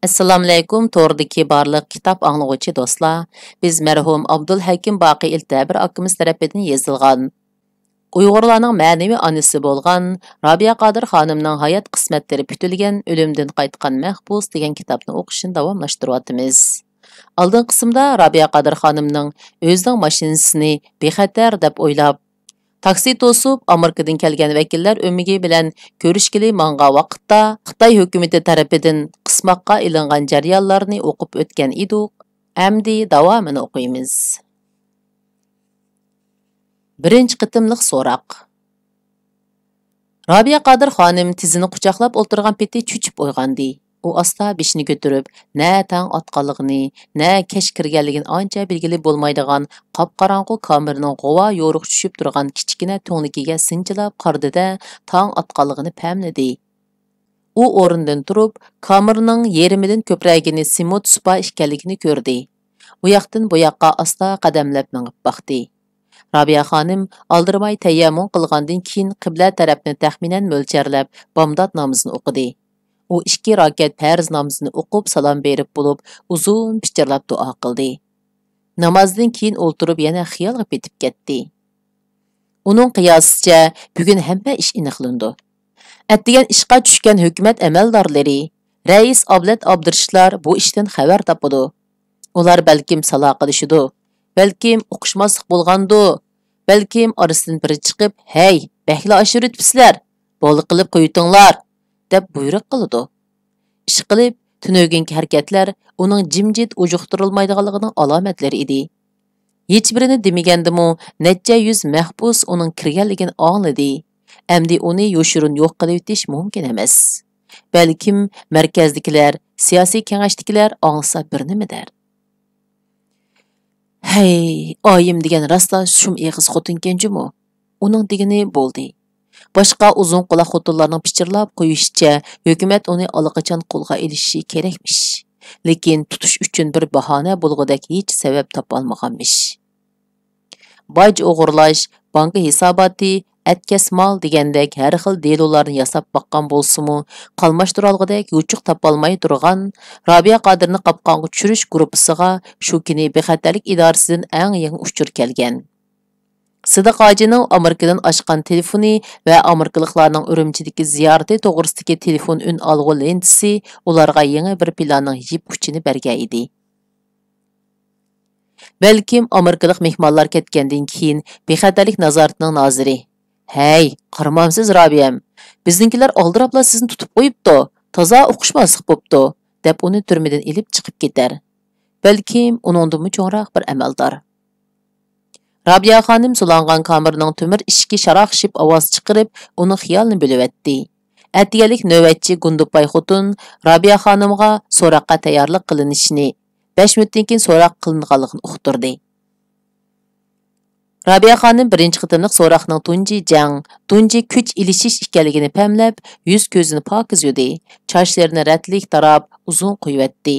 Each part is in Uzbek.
Assalomu alaykum, to'g'ridagi barliq kitob anglag'uvchi do'stlar. Biz marhum Abdulhakim Boqiy Iltabir akamiz tarafidan yozilgan Uyg'urlarning ma'naviy onasi bo'lgan Robiya Qodir xonimning hayot qismatlari putilgan O'limdan qaytgan mahbus degan kitobni o'qishni davomlashtiryapmiz. Oldin qismda Robiya Qodir xonimning o'zining mashinasini bexatar deb o'ylab taksi to'sib Amerikadan kelgan vakillar o'migi bilan ko'rishgili mangan vaqtda Xitoy hukumati tarafidan qismoqqa ilingan jarayonlarni o'qib o'tgan edik. Endi davomini o'qiymiz. Birinchi qitimliq so'roq. Robiya Qodir xonim tizini quchoqlab o'tirgan peti cho'chib uyg'ondi. U asta beshini ko'tarib, na tang otqanligini, na kech kirganligini ancha belgili bo'lmaydigan qop-qorong'u kamerning g'ova yo'riq tushib turgan kichkina to'ngnikiga sinchilab qardida tang otqanligini pamladi. U o'rnidan turib, kamerning yerimidan ko'pragini simot supa ekanligini ko'rdi. U yoqdan bu yoqqa asta qadamlab minib baqdi. Robiya xonim oldirmay tayammum qilgandan keyin qibla tarafni taxminan mo'lcharlab bomdod namozini o'qidi. U 2 rakat farz namozini o'qib salom berib bo'lib, uzun pichirlab duo qildi. Namozdan keyin o'ltirib yana xiyolga petib ketdi. Uning qiyosicha bugun hamma ish aniqlandi. Atdigan ishqa tushgan hukumat amaldorlari, rais Ablat Abdurishlar bu ishdan xabar topadi. Ular balkim salo qilishidi, balkim o'qishmaslik bo'lgandi, balkim orasidan biri chiqib, "Hey, bakla oshiribsizlar, bo'ldi qilib qo'yitinglar" deb buyruq qiladi. Ish qilib, tunögünki harakatlar uning jimjit ujuqtirilmaydiganligining alomatlari edi. Hech birini demagandimi, necha yuz mahbus uning kirganligini angladi. Endi uni yo'shirin yo'q qilib o'tish mumkin emas. Balkim markazdagilar, siyosiy kengashdagilar anglasa bir nima der. Hey, oyim degan rostla shum eg'iz xotinkenjimi? Uning degani bo'ldi. Boshqa uzun quloq xotinlarning pichirlab qo'yishicha, hukumat uni allaqachon qo'lga olishi kerakmish. Lekin tutish uchun bir bahona bo'lg'udak hech sabab topolmaganmish. Boj o'g'irlash, banka hisoboti, atkasmol degandek har xil delolarni yasab baqqan bo'lsa-mu, qalmashtirolg'idek yo'chuq topolmay turgan Robiya Qodirni qopqonga tushirish gruppasiga shu kuni bexatarlik idorasidan eng yangi uchur kelgan. Sidiq Hojining Amerikadan ochgan telefoni va amerikaliklarning Urumchidagi ziyorati to'g'risidagi telefon un olg'u lentasi ularga yangi bir planning yip kuchini bergan edi. Balkim amerikalik mehmonlar ketgandan keyin bexatarlik nazoratining noziri: "Hey, qaramamsiz Robiyam. Bizninkilar oldirabla sizni tutib qo'yibdi. Toza o'qishmaslik bo'pti" deb uni turmadan ilib chiqib ketar. Balkim uningdan cho'ngroq bir amaldor. Robiya xonim sulangan kamerning temir ishki sharaqshib ovoz chiqarib, uni xiyolni bo'lyapti. Atiyalik navbatchi Gundupay xotun Robiya xonimga so'roqqa tayyorlik qilinishini, 5 minutdan keyin so'roq qilinganligini uqtirdi. Robiya xonim birinchi qitimliq so'roqning tunji kuch ilishish ekanligini pamlab, yuz ko'zini pokiz yudi, chochlarini ratlik tarab uzun qo'yibdi.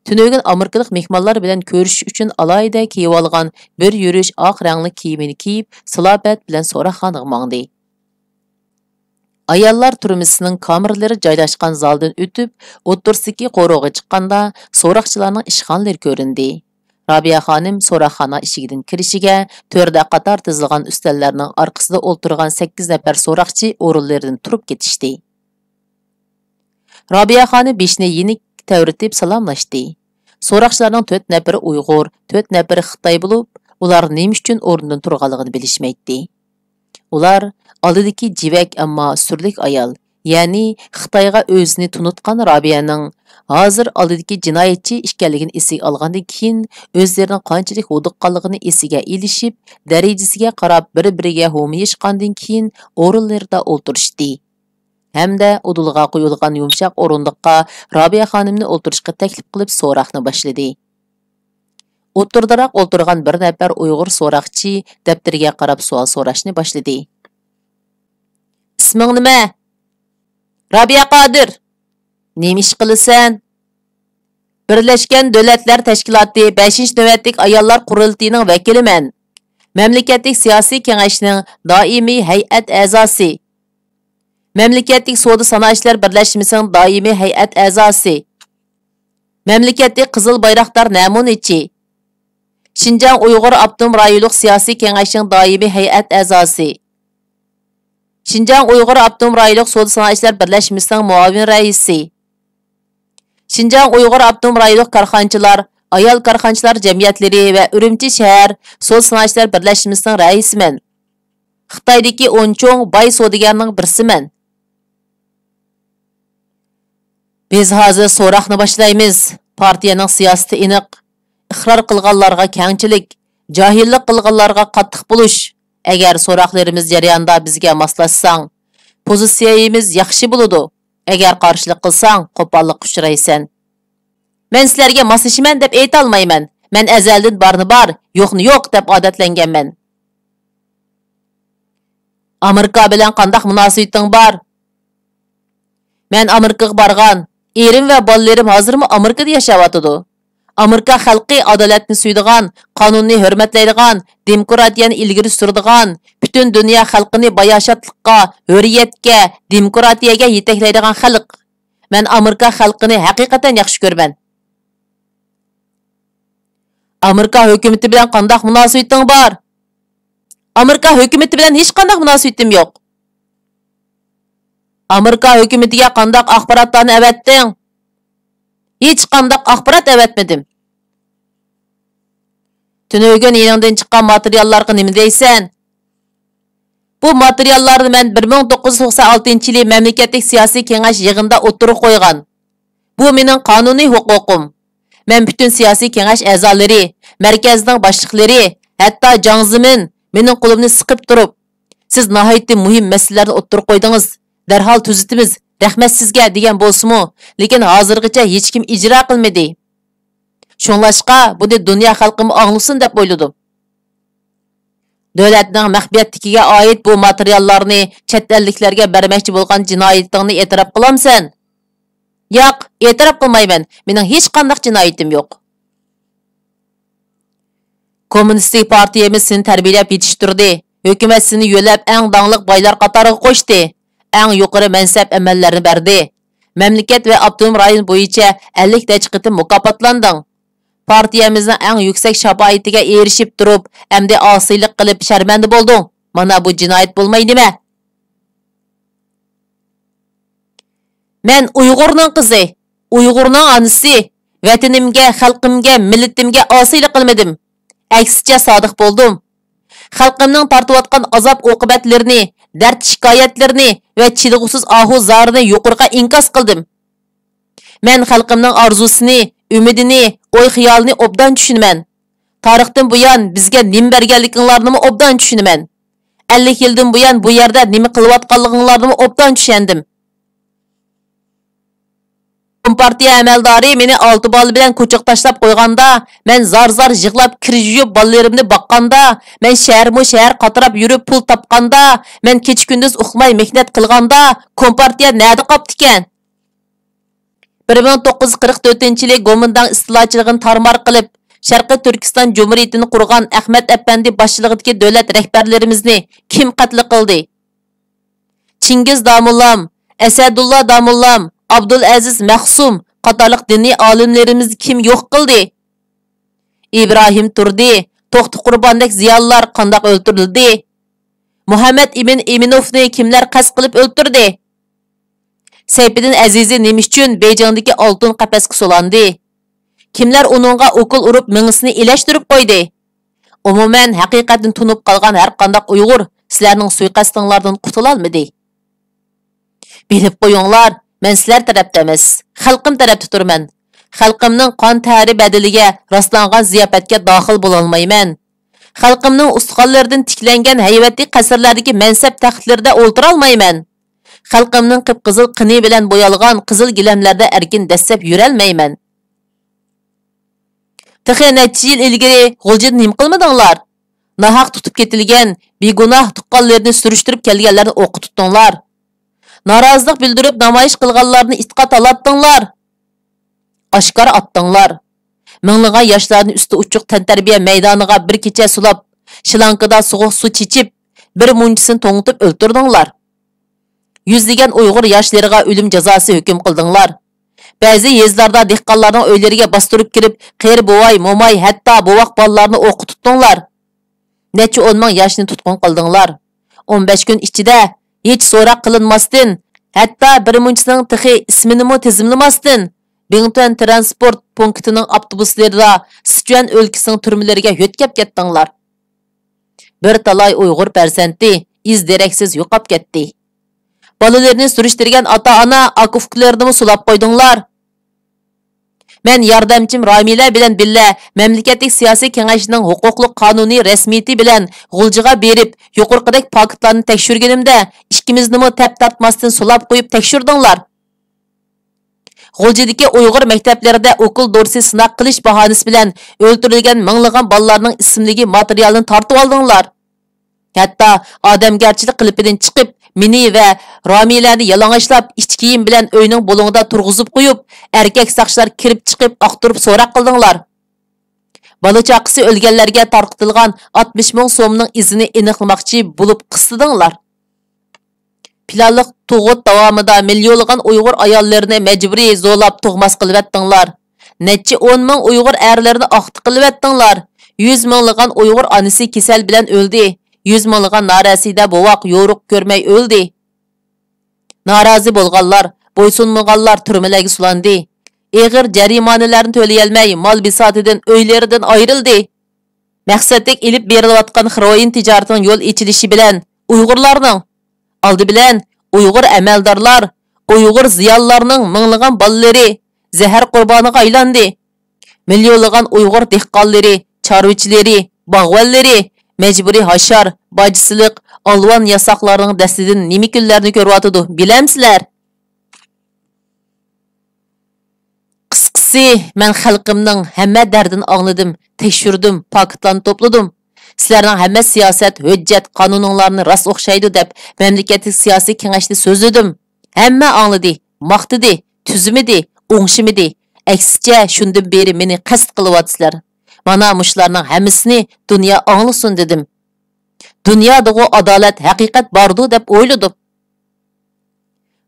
Tunögün Amerikalik mehmonlar bilan ko'rishish uchun alayda kiyib olgan bir yurish oq rangli kiyimini kiyib, salobət bilan so'roqxonaga mangdi. Ayollar turmisining kameralari joylashgan zaldan o'tib, o'ttirsidagi qo'rg'oga chiqqanda so'roqchilarning ishxonalari ko'rindi. Robiya xonim so'roqxona eshigidan kirishiga to'rda qator tizilgan ustallarning orqasida o'ltirgan 8 nafar so'roqchi o'rinlaridan turib ketishdi. Robiya xonim beshni yenik tavritib salomlashdi. So'roqchilarning 4 nafari Uyg'ur, 4 nafari Xitoy bo'lib, ular nima uchun o'rnidan turganligini bilishmaydi. Ular oldidagi jivak ammo surlik ayol, ya'ni Xitoyga o'zini tunutgan Robiyaning hozir oldidagi jinoyatchi ekanligini esiga olgandan keyin o'zlarining qanchalik huduqqanligini esiga ilishib, darajasiga qarab bir-biriga homiyishgandan keyin o'rinlarida o'ltirishdi. Hamda udulga qo'yilgan yumshoq o'rindiqqa Robiya xonimni o'ltirishga taklif qilib so'roqni boshladi. O'tirdiroq o'ltirgan bir nafar Uyg'ur so'roqchi daftarga qarab savol so'rashni boshladi. "Isming nima?" "Robiya Qodir." "Nima ish qilasan?" "Birlashgan Davlatlar Tashkiloti 5-navbatlik ayollar qurultiyining vakiliman. Mamlakatlik siyosiy kengashning doimiy hay'at a'zosi. Memleketlik Savdo Sanoatchilar Birleşmesining doimiy hay'at a'zosi. Memleketli Qızıl Bayraktar namunichi. Şinjan Uyghur Abdum Rayonluq Siyasi Kengaşning doimiy hay'at a'zosi. Şinjan Uyghur Abdum Rayonluq Savdo Sanoatchilar birlashmasining muavin raisi. Şinjan Uyghur Abdum Rayonluq Karxanchilar, Ayol Karxanchilar Jamiyatlari va Urumchi shahar Savdo Sanoatchilar birlashmasining raisiman. Xitoydagi 10 cho'ng boy savdogarning birisiman. Biz hozir so'roqni boshlaymiz. Partiyaning siyosati aniq. İqror qilganlarga kengchilik, jahillik qilganlarga qattiq bo'lish. Agar so'roqlarimiz jarayonida bizga moslashsang, pozitsiyamiz yaxshi bo'ladi. Agar qarshilik qilsang, qo'pollikqa uchraysan. Men sizlarga moslashaman deb ayta olmayman. Men azaldan borni bor, yo'qni yo'q deb odatlanganman. Amerika bilan qanday munosabating bor? Men Amerikaga borgan, erim va bolalarim hozirmi Amerikada yashayotidi. Amerika xalqi adolatni suydigan, qonunni hurmatlaydigan, demokratiyani ilgari suradigan, butun dunyo xalqini bayoshatlikqa, hurriyatga, demokratiyaga yetaklaydigan xalq. Men Amerika xalqini haqiqatan yaxshi ko'raman. Amerika hukumati bilan qanday munosabating bor? Amerika hukumati bilan hech qanday munosabatim yo'q. Amerika hukumatiga qanday axborotlarni avatding? Hech qanday axborot avatmadim. Tünögün yanından chiqqan materiallarga nima deysan? Bu materiallarni men 1996-yili mamlakatlik siyosiy kengash yig'inida o'tirib qo'ygan. Bu mening qonuniy huquqim. Men bütün siyosiy kengash a'zolari, markazning boshliqlari, hatto Jiang Zemin mening qo'limni siqib turib, siz nihoyatda muhim masalalarni o'tirib qo'ydingiz. Darhol tuzitimiz, rahmat sizga degan bo'lsa-mu, lekin hozirgacha hech kim ijro qilmadi. Şunlaşqa buni dunyo xalqimi anglasin deb o'yladim. Davlatning maxfiyatligiga oid bu materiallarni chet elliklarga bermoqchi bo'lgan jinoyatingni e'tirof qilamsan? Yo'q, e'tirof qilmayman. Mening hech qanday jinoyatim yo'q. Kommunistik partiyamiz seni tarbiyalab yetishtirdi. Hukumat seni yo'lab eng dangliq boylar qatoriga qo'shdi. Eng yuqori mansab amallarni berdi. Mamlakat va avtonom rayon bo'yicha 50 ta chiqitib mukofotlanding. Partiyamizning eng yuksak shafoatiga erishib turib, endi osiylik qilib sharmanda bo'lding. Mana bu jinoyat bo'lmaydimi? Men Uyg'urning qizi, Uyg'urning onasi, vatanimga, xalqimga, millatimga osiylik qilmadim. Aksicha sodiq bo'ldim. Xalqimning tortayotgan azob-oqibatlarini, dard shikoyatlarini va chidg'usiz ohu-zorini yuqoriga inkos qildim. Men xalqimning orzusini, umidini, o'y-xiyolini obdan tushunaman. Tarixdan buyon bizga nima berganliginglarni obdan tushunaman. 50 yildan buyon bu yerda nima qilayotganliginglarni obdan tushandim. Kompartiya amaldori meni 6 bola bilan ko'chiq tashlab qo'yganda, men zar-zar yig'lab kirjiyib bolalarimni boqqanda, men shahar qatirab yurib pul topganda, men kech-kunduz uxmay mehnat qilganda, kompartiya nada qopti ekan? 1944-yili Gomindang istilochiligini tarmar qilib, Sharqiy Turkiston Jumhuriyatini qurgan Ahmad Afandi boshchiligidagi davlat rahbarlarimizni kim qatl qildi? Chingiz Domullam, Asadulla Domullam, Abdul Aziz Mahsum qatorliq diniy olimlarimiz kim yo'q qildi? İbrahim Turdi, To'xti Qurbondek ziyonlar qandoq o'ltirildi? Muhammad ibn Iminovni kimlar qasd qilib o'ltirdi? Seyfiddin Azizi nima uchun Beyjingdagi oltin qafasga solandi? Kimlar uningga o'qil urib mingisini ilashtirib qo'ydi? Umuman haqiqatni tunib qolgan har qanday Uyg'ur sizlarning suiqasdinglardan qutula olmadi. Bilib qo'yinglar, men sizlar tarafda emas, xalqim tarafda turman. Xalqimning qon tari badiliga rastlangan ziyofatga daxil bo'la olmayman. Xalqimning ustixonlaridan tiklangan hayvatli qasrlardagi mansab taxtlarida o'ltira olmayman. Xalqimning qip-qizil qini bilan bo'yalgan qizil gilamlarda erkin dastlab yurolmayman. Texi necha yil ilgari g'uljin nim qilmadinglar? Nahaq tutib ketilgan, begunoh tuqqanlarni surishtirib kelganlarni o'qitdinglar. Norozilik bildirib namoyish qilganlarni itqa talatdinglar. Oshkor otdinglar. Minglagan yoshlarni usti uchuq tantarbiya maydoniga bir kecha sulab, shilankada sovuq suv chechib, bir munchisini to'ngitib o'ltirdinglar. Yüzlеген Uyg'ur yoshlariga o'lim jazosi hukm qildinglar. Ba'zi yezlarda dehqonlarning uylariga bostirib kirib, qeri buvay, mo'may, hatto bovoq bolalarni o'qitibdinglar. Necha 10 ming yoshni tutqun qildinglar. 15 kun ichida hech so'roq qilinmasdan, hatto bir munchning tixi ismini mo tizimlamasdan Bingtuan transport punktining avtobuslarida Sichuan o'lkasining turmalariga yo'tkab ketdinglar. Bir talay Uyg'ur farzandi iz deraksiz yo'qab ketdi. Bolalarni surishtirgan ota-ona akuflarni sulab qo'ydinglar. Men yordamchim Ramila bilan billa mamlakatlik siyosiy kengashning huquqli qonuniy rasmiyati bilan g'uljiga berib, yuqorqidek paketlarni tekshirganimda ikkimizni mo tap tartmasdan sulab qo'yib tekshirdinglar. G'uljidagi Uyg'ur maktablarida o'qil dorsi sinaq qilish bahonasi bilan o'ldirilgan minglagan bolalarning ismligi materialini tortib oldinglar. Hatto odamgarchilik qilipidan chiqib, meni va Ramilani yalang'ochlab, ichki kiyim bilan uyning bo'lingida turg'izib qo'yib, erkak saqchilar kirib chiqib, oqtirib so'roq qildinglar. Bola chaqisi o'lganlarga tarqitilgan 60 ming so'mning izini aniqlamoqchi bo'lib qistidinglar. Planliq tug'ut davomida millionlagan Uyg'ur ayollarini majburiy zo'lab tug'mas qilib necha 10 ming Uyg'ur erlarini oqti qilib 100 minglagan Uyg'ur onasi kasal bilan o'ldi. 100 minglagan narasida bovoq yo'ruq ko'rmay o'ldi. Norozi bo'lganlar, bo'ysunmaganlar turmalarga sulandi. Eg'ir jarimalarni to'lay olmay, mol bisotidan, uylaridan ayrildi. Maqsadlik ilib berilayotgan heroin tijoratining yo'l ochilishi bilan Uyg'urlarning oldi bilan Uyg'ur amaldorlar, Uyg'ur ziyonlarning minglagan bolalari zahar qurboniga aylandi. Millionlagan Uyg'ur dehqonlari, chorvachilari, bog'vonlari majburiy hashar, bojisilik, alvon yasoqlarning dastidan nima kunlarni ko'ryotidi, bilamsizlar? Qisqasi, men xalqimning hamma dardini angladim, tekshirdim, paketlarni to'pladim. Sizlarning hamma siyosat, hujjat, qonuninglarni rost o'xshaydi deb mamlakatlik siyosiy kengashni so'zladim. Hamma angladi, maqtadi, tuzmidi, o'ngshimidi. Aksicha shundan beri meni qasd qilyapsizlar. Mana mushlarning hammasini dunyo anglasin dedim. Dunyoda adolat, haqiqat bordu deb o'yladim.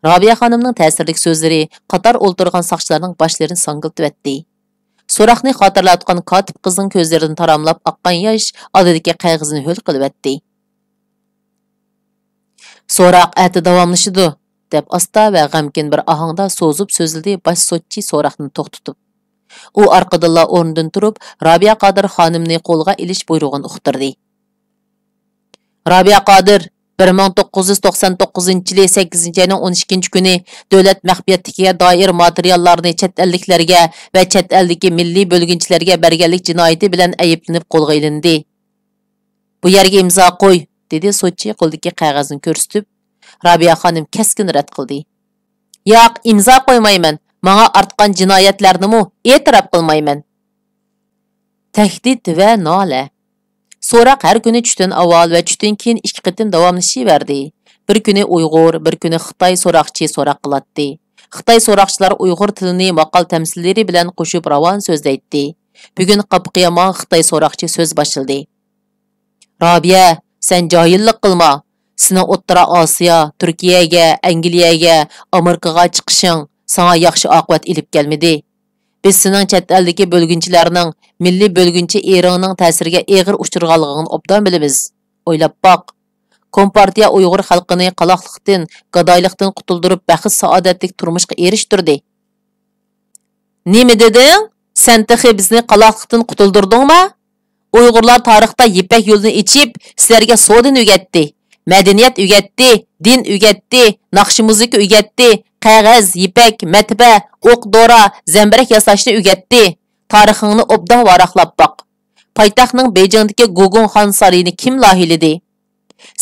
Robiya xonimning ta'sirli so'zlari qator o'ltirgan saqchilarning boshlarini sangiltib etdi. So'roqni xotirlatgan kotib qizning ko'zlaridan taramlab oqqan yosh oldidagi qayg'usini hul qilib etdi. So'roq ati davomlashidi deb asta va g'amkin bir ohangda so'zib so'zildi bosh sotchi so'roqni to'xtatib. U orqadilla o'rnidan turib, Robiya Qodir xonimni qo'lga ilish buyrug'ini uqtirdi. Robiya Qodir 1999-yil 8-ayning 12 kuni davlat maxfiyatligiga doir materiallarni chet elliklarga va chet eldagi milliy bo'lginchilarga berganlik jinoyati bilan ayblanib qo'lga ilindi. Bu yerga imzo qo'y, dedi sotchi qo'ldagi qog'ozni ko'rsatib. Robiya xonim keskin rad qildi. Yo'q, imzo qo'ymayman. Menga ortgan jinoyatlarni e'tirof qilmayman. Tahdid va nola. So'roq har kuni tushdan avval va tushdan keyin 2 qitim davomlashaverdi. Bir kuni Uyg'ur, bir kuni Xitoy so'roqchi so'roq qiladi. Xitoy so'roqchilar Uyg'ur tilini maqol tamsillari bilan qo'shib ravon so'zlaydi. Bugun qapqiyamon Xitoy so'roqchi so'z boshladi. Robiya, sen johillik qilma. Seni O'rta Osiyo, Turkiyaga, Angliyaga, Amerikaga chiqishing sana yaxshi oqibat ilib kelmadi. Biz sening chet eldagi bo'lginchilarning, milliy bo'lginchi eringning ta'siriga eg'ir uchirganligini obdan bilamiz. O'ylab boq. Kompartiya Uyg'ur xalqini qaloqlikdan, gadoylikdan qutuldirib, baxt saodatlik turmushga erishtirdi. Nima deding? Sen texi bizni qaloqlikdan qutuldirdingmi? Uyg'urlar tarixda Ipak yo'lini ichib, sizlarga sodini o'rgatdi. Madaniyat o'rgatdi, din o'rgatdi, naqshi musiqa o'rgatdi, qog'oz, ipak, matba, o'q dora, zambarak yasashni o'rgatdi. Tarixingni obdan varaqlab boq. Poytaxtning Beyjingdagi Gogon Xon saroyini kim lohiladi?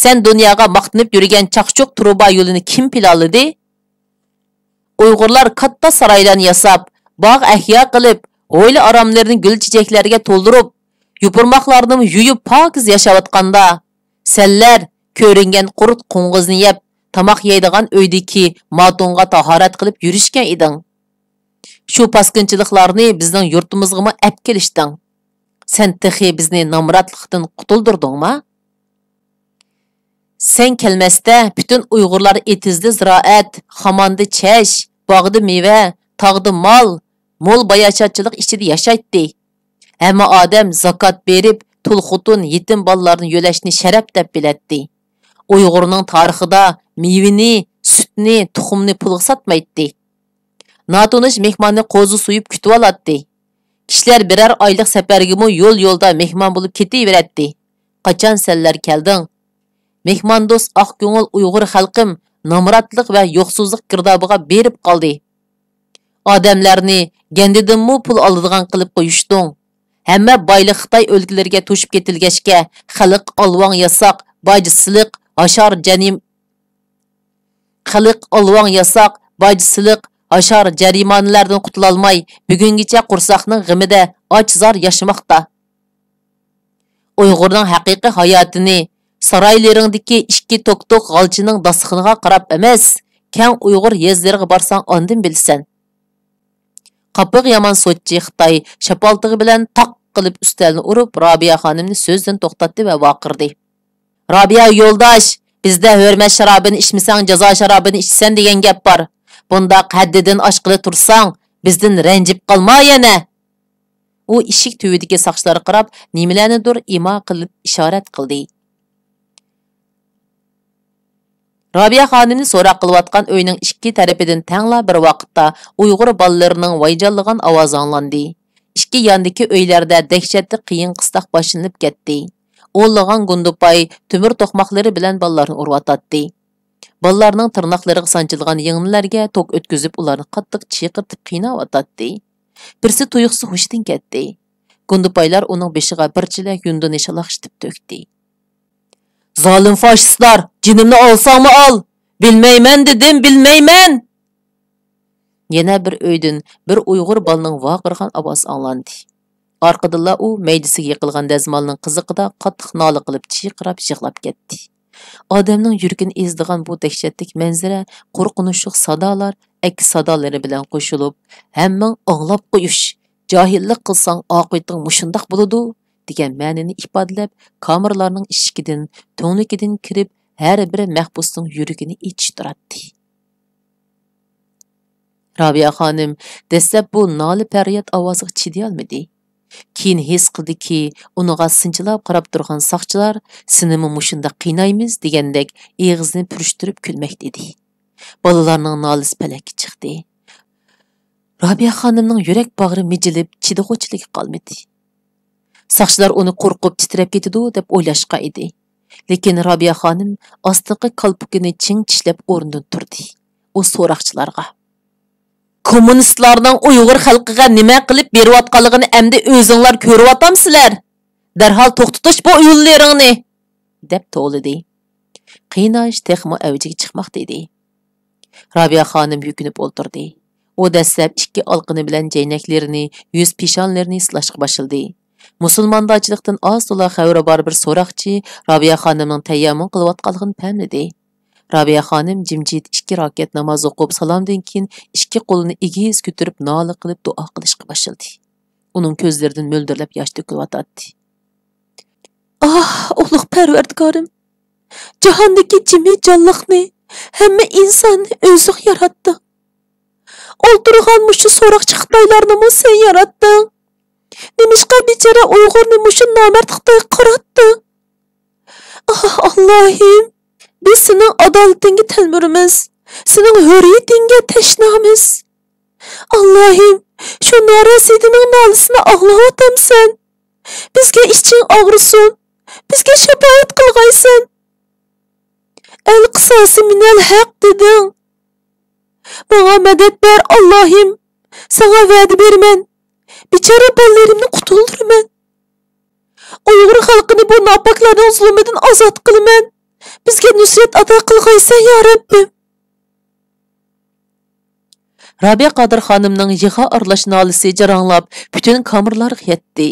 Sen dunyoga maqtinib yurgan chaqchuq truba yo'lini kim planladi? Uyg'urlar katta saroylarni yasab, bog' ahyo qilib, oila oromlarini gul chechaklarga to'ldirib, yupurmoqlarni yuyib pokiz yashayotganda, senlar ko'ringan qurt qo'ng'izni yeb, tamoq yeydigan uydagi matonga tahorat qilib yurishgan eding. Shu paskinchiliklarni bizning yurtimizga olib kelishding. Sen texi bizni nomratlikdan qutuldirdingmi? Sen kelmasda bütün Uyg'urlar etizli ziroat, xamonda chash, bog'da meva, tağdı mal, mol bayaşatçılık içinde yaşaytdı. Hamma odam zakat berib, tul-xutun, yetim balalarni yo'lashni sharaf deb bilatdi. Uyg'urning tarixida mevini, sütni, tuxumni pulga satmaydi. Natunish mehmonni qo'zi suyib kutib oladi. Kishilar birer oylik safargimi yo'l-yo'lda mehmon bo'lib ketaveradi. Qachon senlar kelding? Mehmondo'st oq ko'ngil Uyg'ur xalqim nomratlik va yo'qsizlik girdobiga berib qoldi. Odamlarni gandidinmi pul oladigan qilib qo'yishding. Hamma boylik Xitoy o'lkalariga to'shib ketilgachga xalq olvon yasoq, bojsiliq, ashar janim xalq olvon yasoq, bojsiliq, ashar jarimonlardan qutula olmay, bugungacha qursaqning g'imida och-zor yashamoqda. Uyg'urning haqiqiy hayotini saroylaringdagi ikki tok-tok g'alchining dasxiniga qarab emas, keng Uyg'ur yezlariga borsang ondan bilsan. Qapıq yaman so'tchi Xitoy shapaltig'i bilan taq qilib ustalni urib, Robiya xonimni so'zdan to'xtatdi va vaqirdi. Robiya yo'ldosh, bizda hurmat sharobini ichmasang jazo sharobini ichsan degan gap bor. Bundaq haddidan oshqili tursang, bizdan ranjib qolma yana. U eshik tubidagi saqchilarga qarab, nimalarnidir imo qilib ishorat qildi. Robiya xonimni so'roq qilayotgan uyning ikki tarafidan tangla bir vaqtda Uyg'ur bolalarining voyjonlagan ovozi anglandi. Ikki yondagi uylarda dahshatli qiyin qistoq boshlanib ketdi. O'lg'an Gundupay temir to'qmoqlari bilan bolalarni urvatadi. Bolalarning tirnoqlariga sanchilgan yenglarga tok o'tkazib, ularni qattiq chiqirtib qiynayotdi. Birsi tuyuqsi hushidan ketdi. Gundupaylar uning beshiga birchila yundini shalaqshitib to'kdi. Zalim faşistlar, cinimni olsangmi ol. Bilmeymen dedim, bilmeymen. Yana bir uydan bir Uyg'ur balaning vaqirgan ovozi anglandi. Orqadilla u maydisiga yiqilgan dazmolning qiziqida qattiq nola qilib chiqirab yig'lab ketdi. Odamning yuragini ezdigan bu dahshatli manzara, qo'rqinchli sadolar, aks sadolari bilan qo'shilib, hammang anglab qo'yish, johillik qilsang oqibating mushundoq bo'ladi degan ma'noni ifodalab, kamerlarning ishikidan, to'nlikidan kirib, har biri mahbusning yuragini ichishtiradi. Robiya xonim dastlab bu noli faryod ovoziga chiday olmadi. Keyin his qildiki, uniga sinchilab qarab turgan saqchilar "Sinimi mushunda qiynaymiz" degandek og'izni purishtirib kulmoqda edi. Bolalarning nolisi palakka chiqdi. Robiya xonimning yurak bag'ri mijilib, chidag'uvchiligi qolmadi. Saqchilar uni qo'rqib titrab ketadi deb o'ylashqa edi. Lekin Robiya xonim ostiqi qalpukini ching tishlab o'rnidan turdi. U so'roqchilarga: "Kommunistlarning Uyg'ur xalqiga nima qilib berayotganligini endi o'zinglar ko'ryapsizlar. Darhol to'xtatish bu yo'llaringni" deb to'lidi. Qiynash texmo avjiga chiqmoqda edi. Robiya xonim yukinib o'ltirdi. U dastlab ikki olqini bilan jaynaklarini, yuz peshonlarini silashga boshladi. Musulmondachilikdan oz-to'la xavri bor bir so'roqchi Robiya xonimning tayammum qilayotganligini pamladi. Robiya xonim jimjit 2 rakat namoz o'qib, salomdan keyin ikki qo'lini egiz ko'tarib nola qilib duo qilishga boshladi. Uning ko'zlaridan mo'ldirlab yosh to'kilayotdi. "Ah, ulug' Parvardigorim, jahondagi jimi jonliqni, hamma insonni o'zing yaratding. O'ltirgan mushu so'roqchi Xitoylarni sen yaratding. Nimishqa bechara Uyg'urni mushu nomardlikda qaratding. Ah, Allohim, biz sening adolatingga talmurimiz, sening hurriyatingga tashnamiz. Allohim, shu norasidining nolisini anglayotamsan. Bizga iching og'risin, bizga shafaat qilg'aysan. El qisosi minal haq deding. Bana medet ber Allah'im, sana va'da bermen. Bichara bolalarimni qutuldiraman. Uyg'ur xalqini bu nopoklarning zulmidan ozod qilaman. Bizga nusrat ato qilg'aysan ya Rabbim. Robiya Qodir xonimning yig'a aralash nolisi jaranglab, butun kamerlarga yetdi.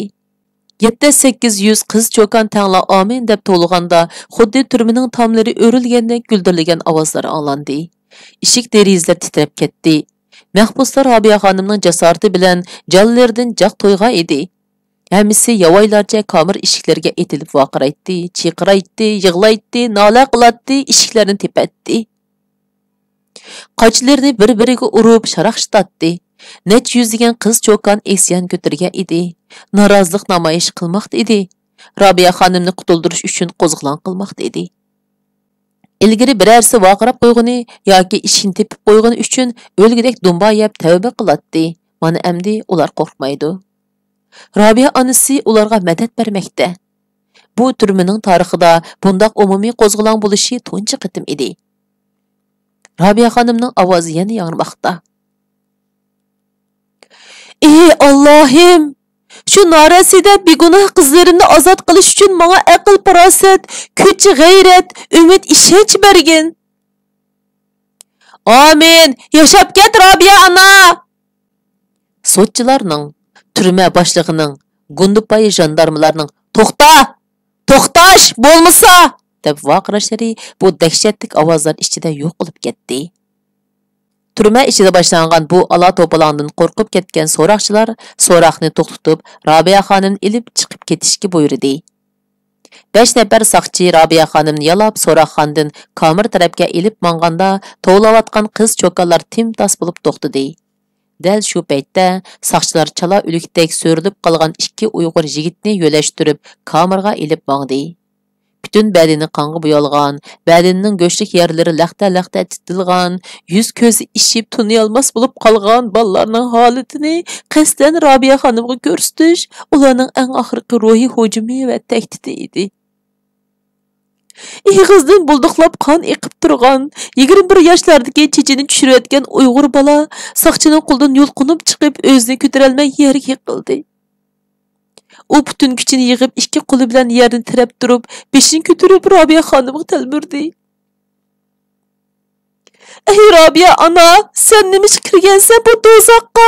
7-800 qiz cho'kan tangla amin deb to'lg'anda, xuddi turmining tomlari o'rilgandek guldirlagan ovozlar anglandi. Eshik derizlar titrab ketdi. Mahbuslar Robiya xonimning jasorati bilan jonlaridan jaq to'yga edi. Hammasi yavoylarcha kamer eshiklarga etilib vaqiraytdi, chiqiraytdi, yig'laytdi, nola qilatdi, eshiklarni tepatdi. Qochlarni bir-biriga urib, sharaqshtatdi. Neç yüzlеген kız çokan isyan götürgen idi. Narazılık namayış kılmakta idi. Rabia xanımni qutuldirish uchun qo'zg'olon qilmoqda edi. Ilgari birarsi vaqirab qo'yg'ini yoki ishini tepib qo'yg'ini uchun o'lgidek dumba yeb tavba qiladi. Mana endi ular qo'rqmaydi. Rabia onasi ularga madad bermoqda. Bu turmining tarixida bundaq umumiy qo'zg'olon bo'lishi tunji qitim edi. Rabia xonimning ovozi yana yangrimoqda. Ey Allohim! Şu narasida begunoh qizlarimni ozod qilish uchun menga aql, farosat, kuch, g'ayrat, umid, ishonch bergin. Amin. Yashab ket Rabia ana. Sotchilarning, turma boshlig'ining, Gundupay jandarmlarning to'xtash bo'lmasa deb vaqirashlari bu dahshatli ovozlar ichida yo'q bo'lib ketdi. Turma ichida boshlangan bu ala to'polondan qo'rqib ketgan so'roqchilar so'roqni to'xtatib, Rabia xonim ilib chiqib ketishga buyurdi. 5 nafar saqchi Rabia xonimni yalab so'roqxonadan kamir tarafga ilib manganda tovlayotgan qiz cho'kanlar timtas bo'lib to'xtadi. Dal shu paytda saqchilar chala o'likdek so'rilib qolgan 2 Uyg'ur yigitni yo'lashtirib kamirga ilib mangdi. Bütün bədəni qanğı buyalğan, bədəninin göçlük yerləri laxta-laxta titilgan, yüz közü işib tunuyalmaz bulub qalğan ballarının halətini qəsdən Rabia xanımğa görsütüş, ularının ən axırqı ruhi hücumi və təhdidi idi. Eğizdən bulduqlab qan eqib turğan, 21 yaşlardakı çecini düşürətgən Uyğur bala, saqçının quldan yolqunub çıxıb özünü kötürəlmək yeri yıqıldı. O bütün gücünü yığıp 2 qolu bilan yerni tirab turib, beshini ko'tarib Rabia xonimga talmurdi. Ey Rabia ana, sen nimish kirgansan bu do'zaxqa?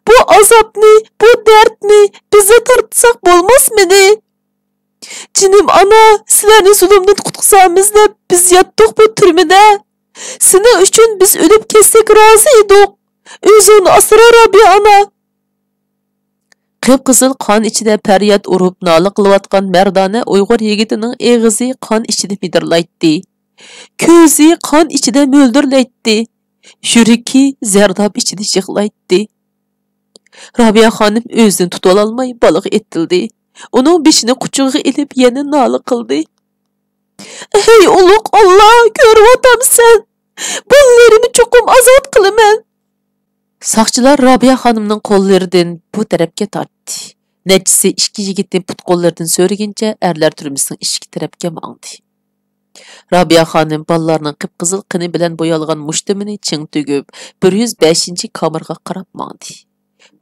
Bu azobni, bu dardni bizga tortsak bo'lmasmidi? Jinim ana, sizlarni zulmdan qutqizamiz deb biz yatdik bu turmada. Sening uchun biz o'lib ketsak rozi edik. O'zingni asra Rabia ana. Qıp-qızıl qan içide feryat urup nalı qılıvatqan merdane Uyghur yigitining eg'izi qan içide midirlaytdi. Ko'zi qan içide möldirlaytdi. Yuragi zardab içide yig'laytdi. Rabia xonim o'zini tuta olmay baliq etildi. Uning beshini quchog'iga ilib yana nalı qildi. Ey ulug' Alloh, ko'ryotamsan. Bunlarni cho'qim azod qilaman. Saqchilar Rabia xonimning qo'llaridan bu tarafga tortdi. Neçisi 2 yigitning put qo'llaridan so'raguncha erlar turmisining ishki tarafga mangdi. Rabia xonim ballarning qip-qizil qini bilan bo'yalgan mushtimini ching tugib 105-kamirga qarab mangdi.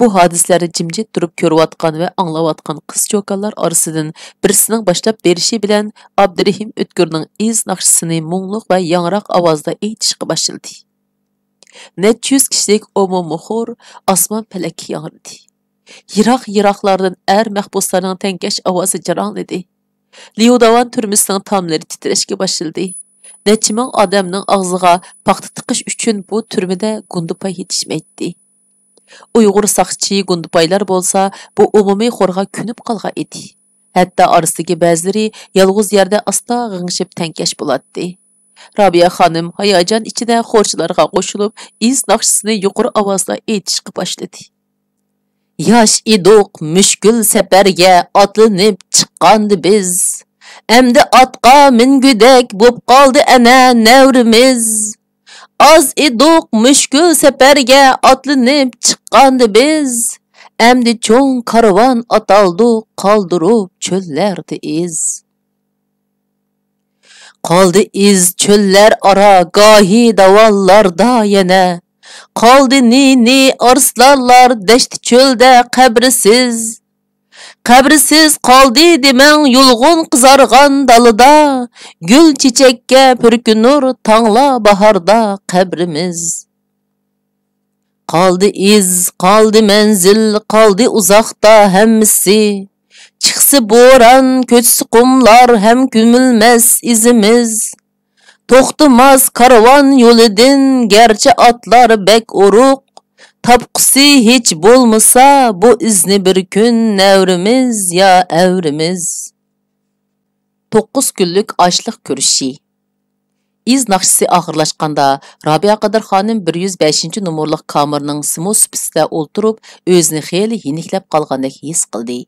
Bu hadislarni jimjit turib ko'rayotgan va anglayotgan qiz cho'kanlar orasidan birisining boshlab berishi bilan Abdurahim O'tkirning iz naqshisini mungluq va yangroq ovozda aytishga boshladi. Neç yüz kişilik umumu-xor asman peleki yanırdı. Yiroq-yiroqlardan mahbuslarning tenkash ovozi jarangladi. Liudavan turmisining tomlari titrashga boshladi. Necha ming odamning og'ziga paxta tiqish uchun bu turmada Gundupay yetishmaydi. Uyg'ur saqchi Gundupaylar bo'lsa, bu umumiy xorga kunib qolgan edi. Hatto orasidagi ba'zilari yolg'iz yerda asta g'ingshib tenkash bo'ladi. Rabia xonim hayajon ichida xo'rchilarga qo'shilib, iz naqshisini yuqori ovozda aytishga boshladi. Yosh edik, mushkul safarga otlanib chiqqandi biz. Endi otqa mingudek bo'p qoldi ana navrimiz. Az edik, mushkul safarga otlanib chiqqandi biz. Endi cho'ng karvon ataldi, qoldirib cho'llarda iz. Qaldı iz çöller ara gahi davallarda yana. Qaldı nini arslanlar deşti çölde qabrisiz. Qabrisiz qaldı demang yulğun qızargan dalıda. Gül çiçekке pürkünür tangla baharda qabrimiz. Qaldı iz, qaldı menzil, qaldı uzaqda hemmisi. Çıksı boran, köçsü kumlar hem gümülmez izimiz. Toxtumaz karvan yolidin, gerçi atlar bek uruk. Tapqısı hiç bolmasa, bu izni bir gün nevrimiz ya evrimiz. 9 günlük açlık görüşü. İz naqshisi oxirlashganda Rabia Qadir xonim 105 numurliq kamerning simo supisida o'ltirib, o'zini xeyli yeniklab qolgandek his qildi.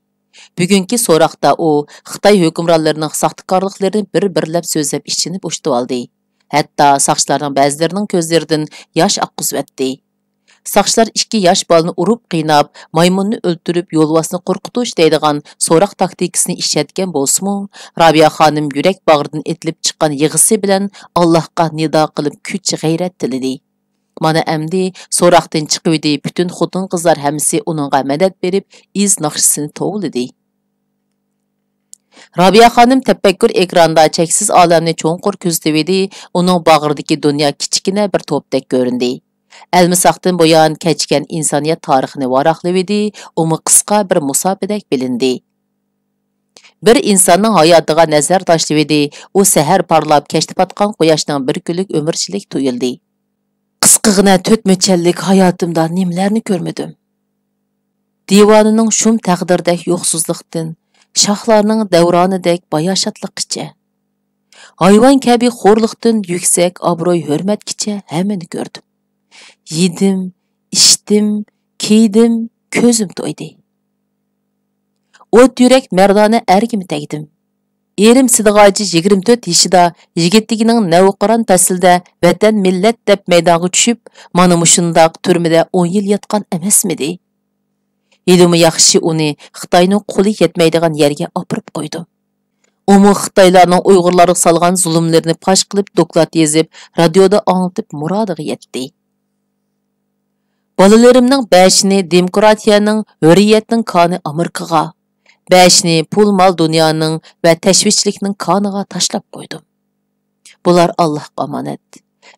Bugungi so'roqda u Xitoy hukmronlarining saxtakorliklarini bir-birlab so'zlab ichini bo'shatib oldi. Hatto soqchilarning ba'zilarining ko'zlaridan yosh oqqizib. Saqchilar 2 yosh bolani urib qiynab, maymunni o'ltirib, yo'lvosni qo'rqitish deydigan so'roq taktikasini ishlatgan bo'lsa-mu, Rabia xonim yurak bag'ridan etilib chiqqan yig'isi bilan Allohga nido qilib kuch g'ayrat tilidi. Mana endi so'roqdan chiqibdi, butun xotin-qizlar hammasi uningga madad berib, iz naqshisini tovladi. Rabia xonim tafakkur ekranda cheksiz olamni cho'nqur kuzatibdi, uning bag'ridagi dunyo kichkina bir to'pdek ko'rindi. Almisaqdan buyon kechgan insoniyat tarixini varaqlaydi, umi qisqa bir musofadek bilindi. Bir insonning hayotiga nazar tashlaydi, u sahar parlab kechdi patgan quyoshning bir kunlik umrchilik tuyuldi. Qisqagina 4 mo'challik hayotimda nimalarni ko'rmadim. Divonining shum taqdirdek yo'qsizlikdan, shohlarning davronidek bayoshatliqcha, hayvon kabi xo'rliqdan yuksak obro'y hurmatgacha hammani ko'rdim. Yedim, içtim, kiydim, ko'zim to'ydi. O't yurak mardona ergimi tegdim. Erim Sidig'aji 24 yoshida yigitligining navqiron faslida vatan millat deb maydonga tushib, mana mushundoq turmada 10 yil yotgan emasmidi? Ilimi yaxshi uni Xitoyning qo'li yetmaydigan yerga opirib qo'ydim. Umu Xitoylarning Uyg'urlarga salgan zulmlarini fosh qilib doklad yozib, radioda anglitib murodiga yetdi. Balalarimning 5ni demokratiyaning, hurriyatning koni Amerikaga, 5ni pul mol dunyoning va tashvishlikning koniga tashlab qo'ydim. Bular Allohga omonat.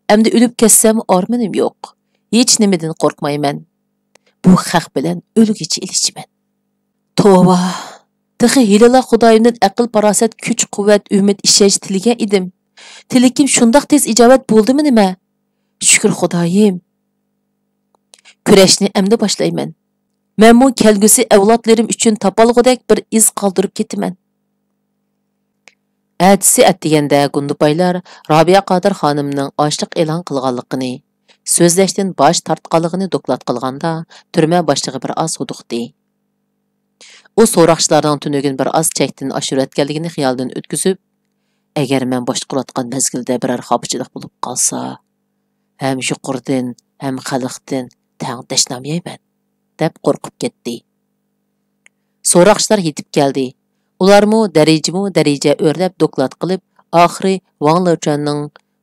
Endi o'lib ketsam armanim yo'q. Hech nimadan qo'rqmayman. Bu xalq bilan o'lgicha ilishman. Tova. Tıxı hilala Xudoyimdan aql, parosat, kuch, quvvat, umid, ishonch tilgan edim. Tilakim shundoq tez ijobat bo'ldimi nima? Shukr Xudoyim. Kurashni endi boshlayman. Men bu kelgusi avlodlarim uchun topolg'udek bir iz qoldirib ketaman. Atisi atdiganda Gundubaylar Rabia Qadir xonimning ochliq e'lon qilganligini, so'zlashdan bosh tortganligini doklad qilganda, turma boshlig'i bir oz huduqdi. U so'roqchilarning tunugin bir oz chekdan oshirayotganligini xiyoldan o'tkazib, agar men boshqarayotgan mezgilda biror xafachilik bo'lib qolsa, ham yuqordan, ham xalqdan tang tashlamayman, deb qo'rqib ketdi. So'roqchilar yetib keldi. Ularmu daraja o'rlab doklad qilib, oxiri Wang Lechanning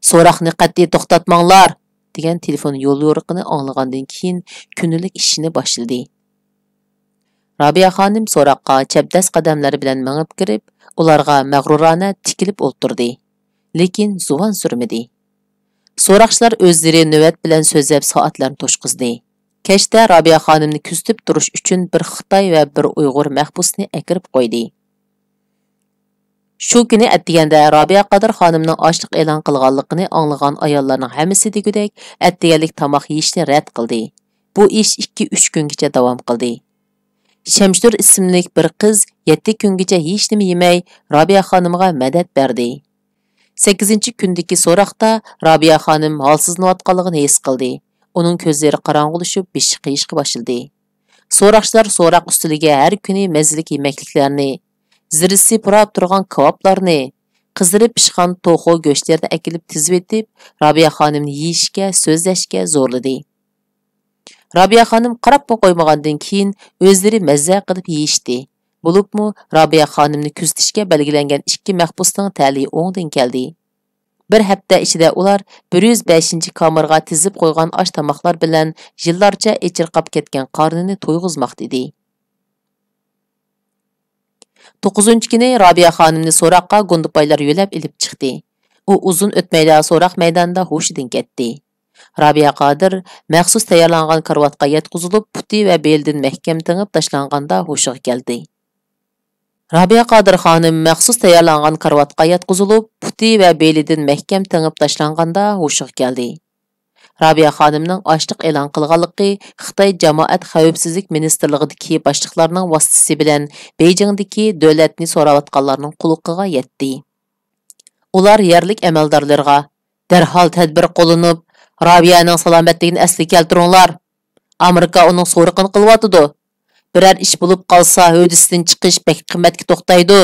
"So'roqni qat'iy to'xtatmanglar" degan telefon yo'l yo'riqini anglagandan keyin kunlik ishini boshladi. Rabia xonim so'roqqa chapdas qadamlari bilan mangib kirib, ularga mag'rurona tikilib o'ltirdi. Lekin zuvon surmadi. So'roqchilar o'zlari navbat bilan so'zlab soatlarni to'shqizdi. Kechda Rabia xonimni kuzatib turish uchun bir Xitoy va bir Uyg'ur mahbusni akirib qo'ydi. Shu kuni atdiganda Rabia Qadir xonimning ochliq e'lon qilganligini anglagan ayollarning hammasi degudek atdiganlik tomoq yeyishni rad qildi. Bu ish 2-3 kungacha davom qildi. Shamshur ismli bir qiz 7 kungacha hech nima yemay Rabia xonimga madad berdi. 8-kundagi so'roqda Rabia xonim holsizlanayotganligini his qildi. Uning ko'zlari qorong'ulashib, beshi qiyishga boshladi. So'roqchilar so'roq ustiliga har kuni mazalik yemekliklarni, zirisi purab turgan kebablarni, qizdirib pishgan to'xo go'shtlarini akilib tizib etib, Rabia xonimni yeyishga, so'zlashga zo'rladi. Rabia xonim qarab qo'ymagandan keyin o'zlari mazza qilib yeyishdi. Bo'libmi, Rabia xonimni kuzatishga belgilangan 2 mahbusning ta'li o'ngdan keldi. Bir hafta ichida ular 105 kameraga tizib qo'ygan osh tomoqlar bilan yillarcha echirqab ketgan qornini to'yg'izmoqda edi. 9-kuni Rabia xonimni so'roqqa Gundubaylar yo'lab ilib chiqdi. U uzun o'tmayda so'roq maydonida hushidan ketdi. Rabia Qadir maxsus tayyorlangan karvatga yotqizilib, puti va beldan mahkam tingib tashlanganda hushiga keldi. Rabia Qadir xonim maxsus tayyorlangan karvatga yotqizilib, puti va belidan mahkam tingib tashlanganda hushiga keldi. Rabia xonimning ochliq e'lon qilganligi Xitoy jamoat xavfsizlik ministrligidagi boshliqlarning vositasi bilan Beijingdagi davlatni so'rayotganlarning quloqiga yetdi. Ular yerlik amaldorlarga Derhal tədbir qo'llanib, Rabiyaning salomatligini asliga keltiringlar. Amerika uning so'riqini qilyapti. Birər ish bo'lib qolsa, hödisdan chiqish bek qimmatga to'xtaydi,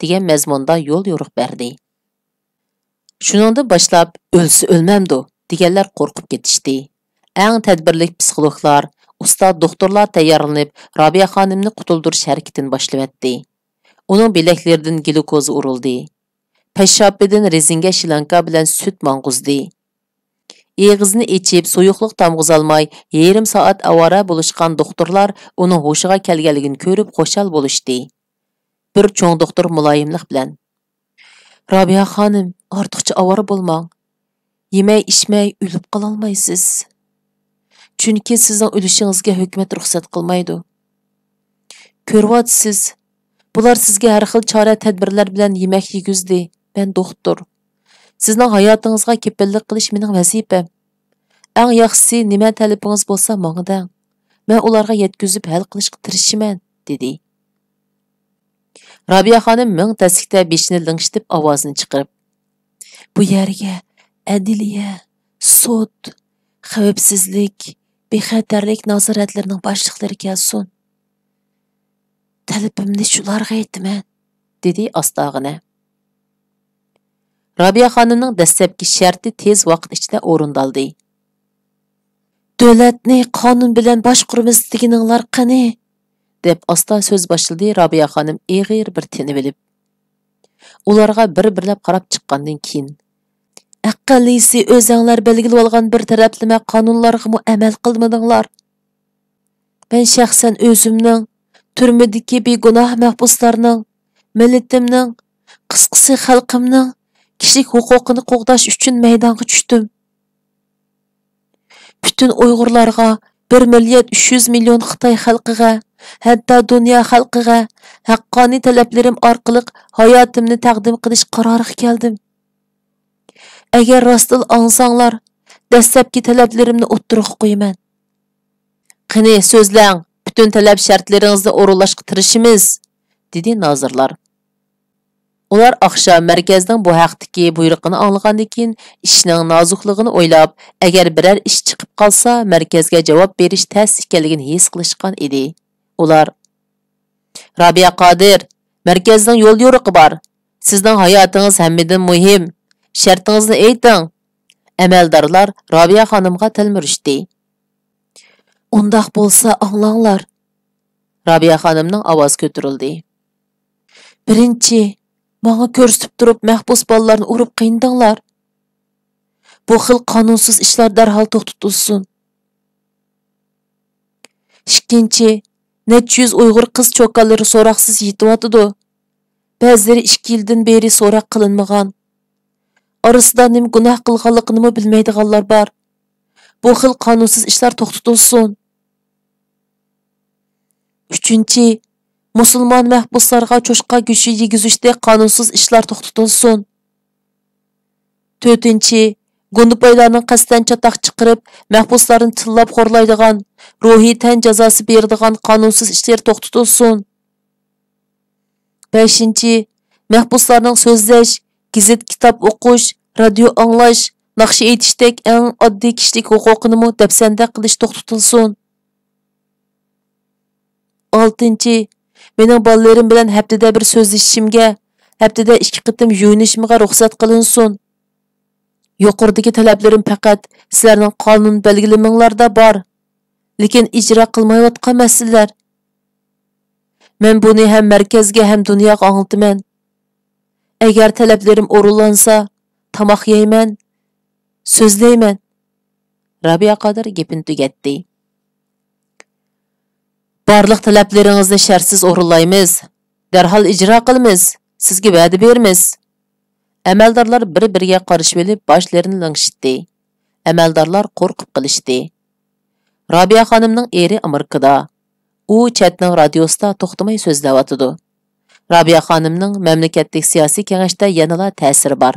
degan mazmunda yo'l yo'riq berdi. Shuningdan boshlab o'lsa o'lmamdi deganlar qo'rqib ketishdi. Eng tadbirlik psixologlar, ustad doktorlar tayyorlanib, Rabiya xonimni qutuldirish harakatini boshlab Uning bilaklaridan glukoz urildi. Peshobidan rezinga shilanka bilan sut mang'uzdi. Eg'izni ichib, soyuqlik tamg'izolmay, yarim soat avara bo'lishgan doktorlar uning hushiga kelganligini ko'rib xo'shal bo'lishdi. Bir cho'ng doktor muloyimlik bilan: "Rabiya xonim, ortiqcha avara bo'lmang. Yemay, ichmay o'lib qololmaysiz. Chunki sizning o'lishingizga hukumat ruxsat qilmaydi. Ko'ryapsiz, bular sizga har xil chora tadbirlar bilan yemak yegizdi. Men doktor. Sizning hayotingizga kepillik qilish mening vazifam. Eng yaxshisi nima talabingiz bo'lsa menga deng. Men ularga yetkazib hal qilishga tirishaman", dedi. Rabiya xonim ming tasdiqda beshini lingshitib ovozini chiqarib: "Bu yerga adliya, sud, xavfsizlik, bexatarlik nazoratlarining boshliqlari kelsin. Talabimni shularga aytaman", dedi ostag'ina. Rabiya xonimning dastlabki sharti tez vaqt ichida o'rindaldi. "Davlatni qonun bilan boshqaramiz deganinglar qani?" deb asta so'z boshladi Rabiya xonim eg'ir bir tinib bilib. Ularga bir-birlab qarab chiqqandan keyin: "Aqallisi o'zinglar belgilab olgan bir taraflama qonunlarga amal qilmadinglar. Men shaxsan o'zimning, turmadagi begunoh mahbuslarning, millatimning, qisqasi xalqimning kishilik huquqini qo'g'dash uchun maydonga tushdim. Bütün Uyg'urlarga 1,3 million Xitoy xalqiga, hatto dunyo xalqiga haqqoniy talablarim orqali hayotimni taqdim qilish qaroriga keldim. Agar rostdan ansanglar, dastlabki talablarimni o'ttirib qo'yaman. Qani so'zlang, bütün talab shartlaringizni o'rinlashga tirishimiz", dedi nozirlar. Ular oqshom markazning bu haqdagi buyruqini anglagandan keyin ishning nozukligini o'ylab, agar biror ish chiqib qolsa, markazga javob berish tez ekanligini his qilishgan edi. Ular: "Rabiya Qodir, markazning yo'l yo'riqi bor. Sizning hayotingiz hammadan muhim. Shartingizni ayting." Amaldorlar Rabiya xonimga tilmirishdi. "Undaq bo'lsa anglanglar." Rabiya xonimning ovozi ko'tarildi. "Birinchi, menga ko'rsatib turib mahbus bolalarni urib qiynadinglar. Bu xil qonunsiz ishlar darhol to'xtatilsin. Ikkinchi, necha yuz Uyg'ur qiz cho'kkalari so'roqsiz yetyotidi. Ba'zilari 2 yildan beri so'roq qilinmagan. Orasida nima gunoh qilganligini bilmaydiganlar bor. Bu xil qonunsiz ishlar to'xtatilsin. Uchinchi, musulmon mahbuslarga cho'chqa go'shi yegizishda qonunsiz ishlar to'xtatilsin. To'rtinchi, Gundubaylarning qasddan chatoq chiqarib, mahbuslarni tillab xo'rlaydigan, ruhiy tan jazosi beradigan qonunsiz ishlar to'xtatilsin. Beshinchi, mahbuslarning so'zlash, gazet kitob o'qish, radio anglash, naqsh aytishdek eng oddiy kishilik huquqini dafsanda qilish to'xtatilsin. Oltinchi, mening bolalarim bilan haftada bir so'zlashishimga, haftada 2 qitim yuvinishimga ruxsat qilinsin. Yuqoridagi talablarim faqat sizlarning qonun belgilaminglarda bor, lekin ijro qilmayotgan masalalar. Men buni ham markazga ham dunyoga anglataman. Agar talablarim o'rinlansa, tomoq yeyman, so'zlayman." Rabiya Qodir gapini tugatdi. "Barliq talablaringizni shartsiz o'rinlaymiz. Darhol ijro qilamiz. Sizga va'da beramiz." Amaldorlar bir-biriga qarashib olib, boshlarini lingshitdi. Amaldorlar qo'rqib qilishdi. Rabiya xonimning eri Amerikada. U chatning radiosida to'xtamay so'zlayotdi. Rabiya xonimning mamlakatdagi siyosiy kengashda yanada ta'siri bor.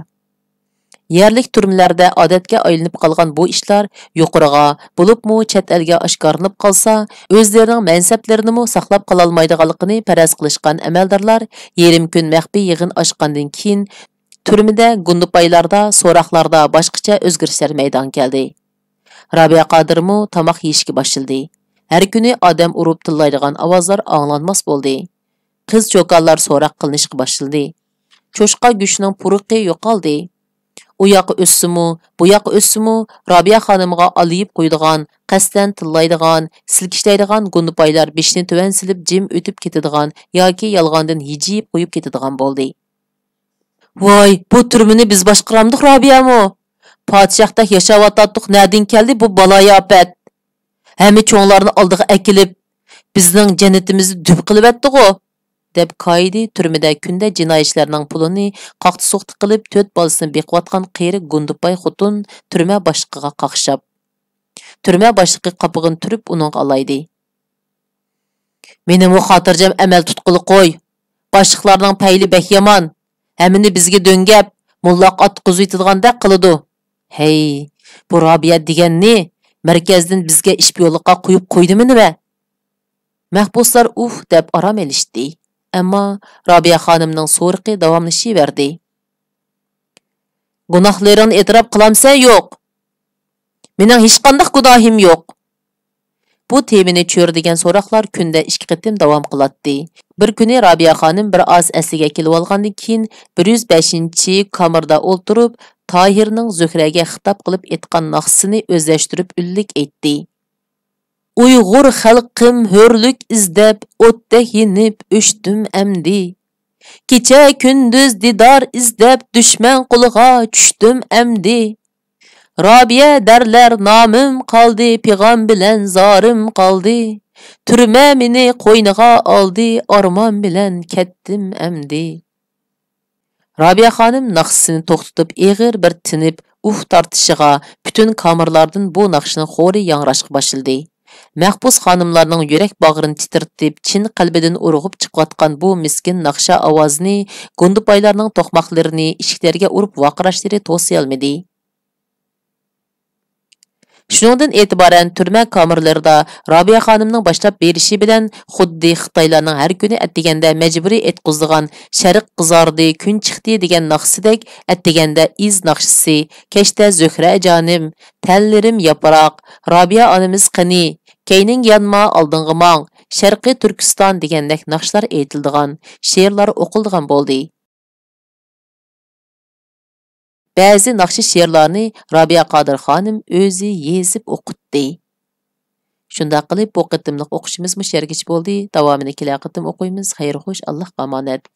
Yerlik turmalarda odatga aylanib qolgan bu ishlar yuqoriga, bo'libmi chet elga oshkorlanib qolsa, o'zlarining mansablarini saqlab qola olmaydiganligini faraz qilishgan amaldorlar yarim kun maxfiy yig'in ochgandan keyin Türmede, Gundupaylarda, so'roqlarda boshqacha o'zgarishlar maydon keldi. Rabia Qodirmu tamoq yeyishga boshladi. Har kuni odam urib tillaydigan ovozlar anglanmas bo'ldi. Qiz cho'konlar so'roq qilinishga boshladi. Cho'shqa go'shtining puruqi yo'qoldi. U yoqqa o'ssimu, bu yoqqa o'ssimu, Rabia xonimga olib qo'ydigan, qasdan tillaydigan, silkishlaydigan Gundupaylar beshini tuvan silib jim o'tib ketadigan yoki yolg'ondan hijib qo'yib ketadigan bo'ldi. Voy, bu turmini biz boshqaramdik Rabiyamu. Podshohdek yashayotdik, nadin keldi bu baloyi ofat. Hamma cho'nglarni oldiga akilib, bizning jannatimizni dub qilibdi-ku, deb Qoidi turmida kunda jinoyatchilarning pulini qoqti-soqti qilib 4 bolasini beqiyotgan qeri Gundupay xotun turma boshlig'iga qaqshab. Turma boshlig'i qapig'ini turib uning olaydi. Meni xotirjam amal tutqili qo'y. Boshliqlarning payli bek yomon. Hamini bizga döngab, mullaq otqizuydigandak qiladi. Hey, bu Robiya deganni markazdan bizga ish yo'liqqa qo'yib qo'ydimi nima? Mahbuslar deb aram elishdi. Ammo Robiya xonimning so'riqi davomlashaverdi. Gunohlaringni e'tirof qilamsan yo'q? Mening hech qanday gunohim yo'q. Bu temini cho'rdigan so'roqlar kunda 2 qatim davom qiladi. Bir kuni Robiya xonim bir oz asiga kelib olgandan keyin 105-kamerda o'ltirib, Tohirning Zuhraga xitob qilib aytgan naqsini o'zlashtirib ullik aytdi. Uyg'ur xalqim hurlik izlab o'tda yinib o'shdim amdi. Kecha kunduz didor izlab dushman quliga tushdim amdi. Robiya darlar nomim qoldi, pig'am bilan zorim qoldi. Turma meni qo'yniga oldi, armon bilan ketdim amdi. Robiya xonim naqsini to'xtatib eg'ir bir tinib tortishiga butun kamerlardan bu naqshning xo'ri yangrashga boshladi. Mahbus xonimlarning yurak bag'rini titritib, chin qalbidan urg'ib chiqayotgan bu miskin naqsha ovozini Gundupaylarning to'qmoqlarini eshiklarga urib vaqirashlari to'siy olmadi. Shuningdan e'tiboran turma kamerlarida Robiya xonimning boshlab berishi bilan xuddi Xitoylarning har kuni atdiganda majburiy etqizdigan sharq qizardi, kun chiqdi degan naqsidek atdiganda iz naqshisi, kechda Zuhra jonim, tanlarim yaproq, Robiya onamiz qani, keyning yanma oldinga mang, Sharqiy Turkiston degandek naqshlar aytildigan, she'rlar o'qildigan bo'ldi. Ba'zi naqshi she'rlarni Robiya Qodir xonim o'zi yezib o'qitdi. Shunda qilib bu qitimliq o'qishimiz mushargish bo'ldi. Davomini kelgan qitim o'qiymiz. Xayr xo'sh, Alloh omonat.